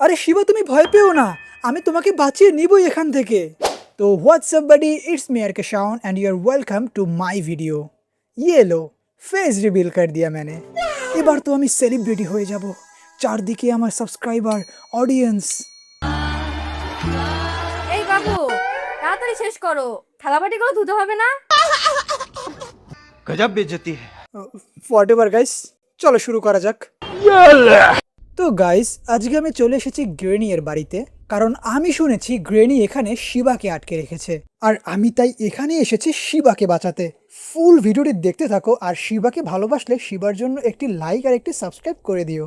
আরে শিবা, তুমি ভয় পেও না, আমি তোমাকে বাঁচিয়ে নিবই এখান থেকে। তো WhatsApp buddy, it's me R K Shaun and you are welcome to my video. ये लो, फेस रिवील कर दिया मैंने। এবার তো আমি সেলিব্রিটি হয়ে যাব, চারদিকে আমার সাবস্ক্রাইবার, অডিয়েন্স। এই বাবু, তাড়াতাড়ি শেষ করো, থালাবাটিগুলো ধুতে হবে না? गजब बेइज्जती है। হোয়াটএভার গাইস, চলো শুরু করা যাক। তো গাইস, আজকে আমি চলে এসেছি গ্রেনি এর বাড়িতে, কারণ আমি শুনেছি গ্রেনি এখানে শিবাকে আটকে রেখেছে, আর আমি তাই এখানে এসেছি শিবাকে বাঁচাতে। ফুল ভিডিওটি দেখতে থাকো, আর শিবাকে ভালোবাসলে শিবার জন্য একটি লাইক আর একটি সাবস্ক্রাইব করে দিও।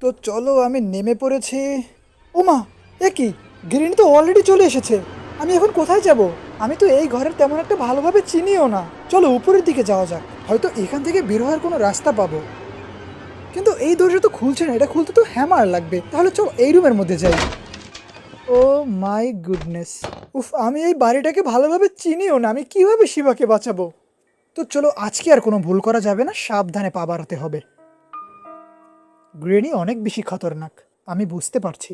তো চলো, আমি নেমে পড়েছি। ওমা, এ কি, গ্রেনি তো অলরেডি চলে এসেছে। আমি এখন কোথায় যাব? আমি তো এই ঘরের তেমন একটা ভালোভাবে চিনিও না। চলো উপরের দিকে যাওয়া যাক, হয়তো এখান থেকে বের হওয়ার কোনো রাস্তা পাবো। কিন্তু এই দরজা তো খুলছে না, এটা খুলতে তো হ্যামার লাগবে। তাহলে চলো এই রুমের মধ্যে যাই। ও মাই গুডনেস, উফ, আমি এই বাড়িটাকে ভালোভাবে চিনিও না, আমি কিভাবে শিবাকে বাঁচাবো? তো চলো, আজকে আর কোনো ভুল করা যাবে না, সাবধানে পা বাড়াতে হবে। গ্রেনি অনেক বেশি খতরনাক, আমি বুঝতে পারছি।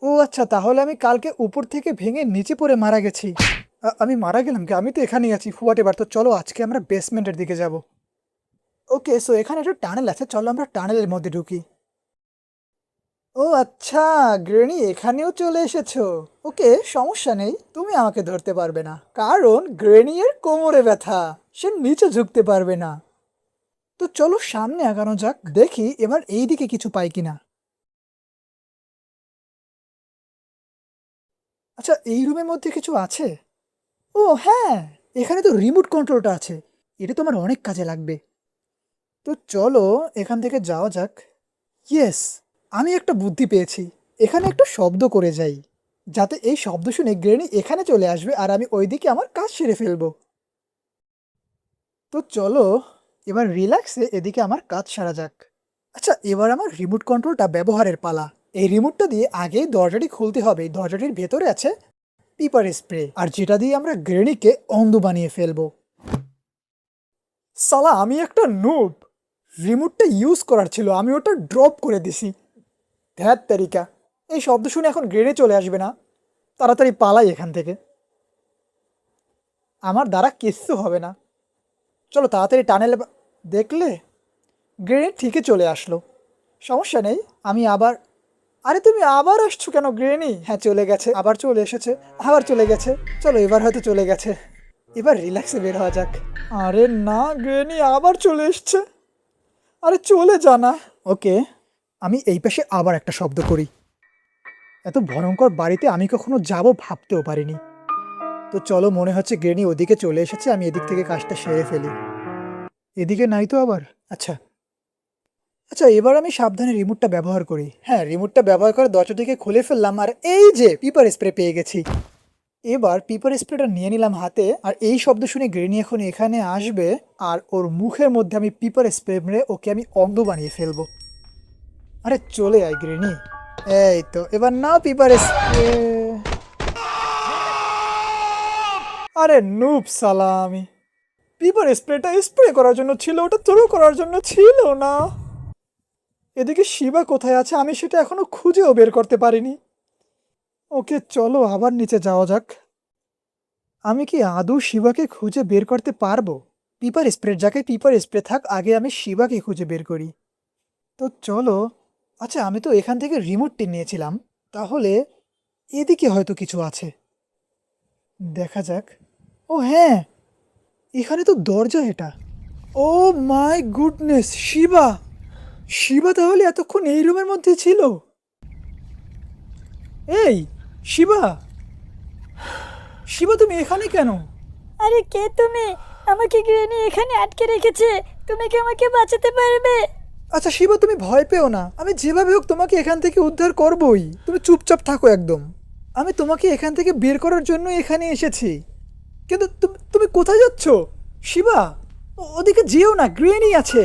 ও আচ্ছা, তাহলে আমি কালকে উপর থেকে ভেঙে নিচে পড়ে মারা গেছি। আমি মারা গেলাম কি? আমি তো এখানেই আছি। What ever. তো চলো আজকে আমরা বেসমেন্টের দিকে যাব। ওকে, সো এখানে একটা টানেল আছে, চলো আমরা টানেলের মধ্যে ঢুকি। ও আচ্ছা, গ্রেনি এখানেও চলে এসেছো। ওকে, সমস্যা নেই, তুমি আমাকে ধরতে পারবে না, কারণ গ্রেনি এর কোমরে ব্যথা, সে নিচে ঝুঁকতে পারবে না। তো চলো সামনে আগানো যাক, দেখি এবার এই দিকে কিছু পাই কিনা। আচ্ছা, এই রুমের মধ্যে কিছু আছে। ও হ্যাঁ, এখানে তো রিমোট কন্ট্রোলটা আছে, এটা তো আমার অনেক কাজে লাগবে। তো চলো এখান থেকে যাওয়া যাক। ইয়েস, আমি একটা বুদ্ধি পেয়েছি। এখানে একটু শব্দ করে যাই, যাতে এই শব্দ শুনে গ্রেনি এখানে চলে আসবে আর আমি ওইদিকে আমার কাজ সেরে ফেলবো। তো চলো এবার রিল্যাক্সে এদিকে আমার কাজ সারা যাক। আচ্ছা, এবার আমার রিমোট কন্ট্রোলটা ব্যবহারের পালা। এই রিমোটটা দিয়ে আগেই দরজাটি খুলতে হবে। এই দরজাটির ভেতরে আছে পিপার স্প্রে, আর যেটা দিয়ে আমরা গ্রেনিকে অন্ধ বানিয়ে ফেলবো। সালা, আমি একটা নুব। রিমোটটা ইউজ করার ছিল, আমি ওটা ড্রপ করে দিছি। ধ্যাত তারিকা, এই শব্দ শুনে এখন গ্রেনে চলে আসবে না। তাড়াতাড়ি পালাই এখান থেকে, আমার দ্বারা কিচ্ছু হবে না। চলো তাড়াতাড়ি টানেলে। দেখলে, গ্রেনে ঠিকই চলে আসলো, সমস্যা নেই। আমি আবার, আরে তুমি আবার আসছো কেন গ্রেনি? হ্যাঁ চলে গেছে, আবার চলে এসেছে, আবার চলে গেছে। চলো এবার হয়তো চলে গেছে, এবার রিল্যাক্সে বের হওয়া যাক। আরে না, গ্রেনি আবার চলে এসছে। আরে চলে যা না। ওকে, আমি এই পাশে আবার একটা শব্দ করি। এত ভয়ঙ্কর বাড়িতে আমি কখনো যাব ভাবতেও পারিনি। তো চলো, মনে হচ্ছে গ্রেনি ওদিকে চলে এসেছে, আমি এদিক থেকে কাজটা সেরে ফেলি। এদিকে নাই তো আবার। আচ্ছা আচ্ছা, এবার আমি সাবধানে রিমোটটা ব্যবহার করি। হ্যাঁ, রিমোটটা ব্যবহার করে দরজাটিকে খুলে ফেললাম, আর এই যে পিপার স্প্রে পেয়ে গেছি। এবার পিপার স্প্রেটা নিয়ে নিলাম হাতে, আর এই শব্দ শুনে গ্রেনি এখন এখানে আসবে, আর ওর মুখের মধ্যে আমি পিপার স্প্রে মেরে ওকে আমি অন্ধ বানিয়ে ফেলবো। আরে চলে আয় গ্রেনি। এই তো, এবার নাও পিপার স্প্রে। আরে নুব সালা, আমি পিপার স্প্রেটা স্প্রে করার জন্য ছিল, ওটা থ্রো করার জন্য ছিল না। এদিকে শিবা কোথায় আছে আমি সেটা এখনো খুঁজেও বের করতে পারিনি। ওকে চলো আবার নিচে যাওয়া যাক। আমি কি আদৌ শিবাকে খুঁজে বের করতে পারবো? পিপার স্প্রের জায়গায় পিপার স্প্রে থাক, আগে আমি শিবাকে খুঁজে বের করি। তো চলো। আচ্ছা, আমি তো এখান থেকে রিমোটটি নিয়েছিলাম, তাহলে এদিকে হয়তো কিছু আছে, দেখা যাক। ও হ্যাঁ, এখানে তো দরজা এটা। ও মাই গুডনেস, শিবা! শিবা তাহলে এতক্ষণ এই রুমের মধ্যে ছিল। এই শিবা, শিবা তুমি এখানে কেন? আরে কে তুমি? আমাকে গ্রেনি এখানে আটকে রেখেছে, তুমি কি আমাকে বাঁচাতে পারবে? আচ্ছা শিবা, তুমি ভয় পেও না, আমি যেভাবে হোক তোমাকে এখান থেকে উদ্ধার করবই। তুমি চুপচাপ থাকো একদম। আমি তোমাকে এখান থেকে বের করার জন্য এখানে এসেছি। কিন্তু তুমি কোথায় যাচ্ছ শিবা? ওদিকে যেও না, গ্রেনি আছে।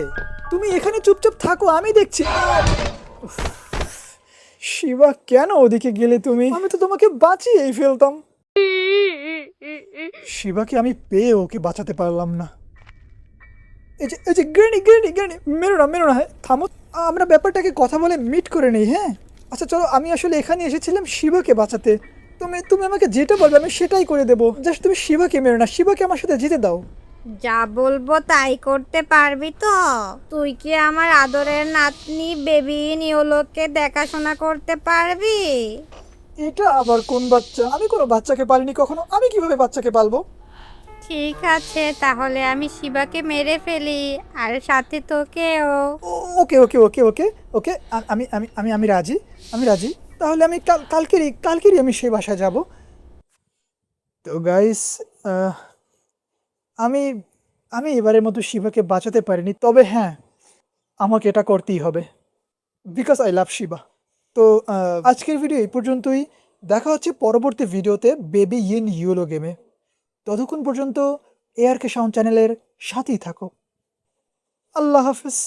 তুমি এখানে চুপচাপ থাকো, আমি দেখছি। উফ, শিবা কেন ওদিকে গেলে তুমি? আমি তো তোমাকে বাঁচিয়েই ফেলতাম। শিবাকে আমি পেয়ে ওকে বাঁচাতে পারলাম না। এই যে গ্রেনি, মেরো না, হ্যাঁ থামো। আমরা ব্যাপারটাকে কথা বলে মিট করে নেই, হ্যাঁ? আচ্ছা চলো, আমি আসলে এখানে এসেছিলাম শিবাকে বাঁচাতে। তুমি তুমি আমাকে যেটা বলবে আমি সেটাই করে দেবো, জাস্ট তুমি শিবাকে মেরো না, শিবাকে আমার সাথে যেতে দাও। যা বলবো তাই করতে পারবি তো? তুই কি আমার আদরের নাতনি বেবি নিওলোকে দেখাশোনা করতে পারবি? এটা আবার কোন বাচ্চা? আমি কোনো বাচ্চাকে পালিনি কখনো, আমি কিভাবে বাচ্চাকে পালবো? ঠিক আছে, তাহলে আমি শিবাকে মেরে ফেলি আর সাথে তোকেও। ওকে ওকে ওকে ওকে ওকে, আমি আমি আমি আমি রাজি, আমি রাজি। তাহলে আমি কালকেরই আমি সেই বাসায় যাব। তো গাইস, আমি আমি এবারের মতো শিবাকে বাঁচাতে পারিনি, তবে হ্যাঁ, আমাকে এটা করতেই হবে, বিকজ আই লাভ শিবা। তো আজকের ভিডিও এই পর্যন্তই। দেখা হচ্ছে পরবর্তী ভিডিওতে বেবি ইন ইউলো গেমে। ততক্ষণ পর্যন্ত ARK সাউন্ড চ্যানেলের সাথেই থাকো। আল্লাহ হাফিজ।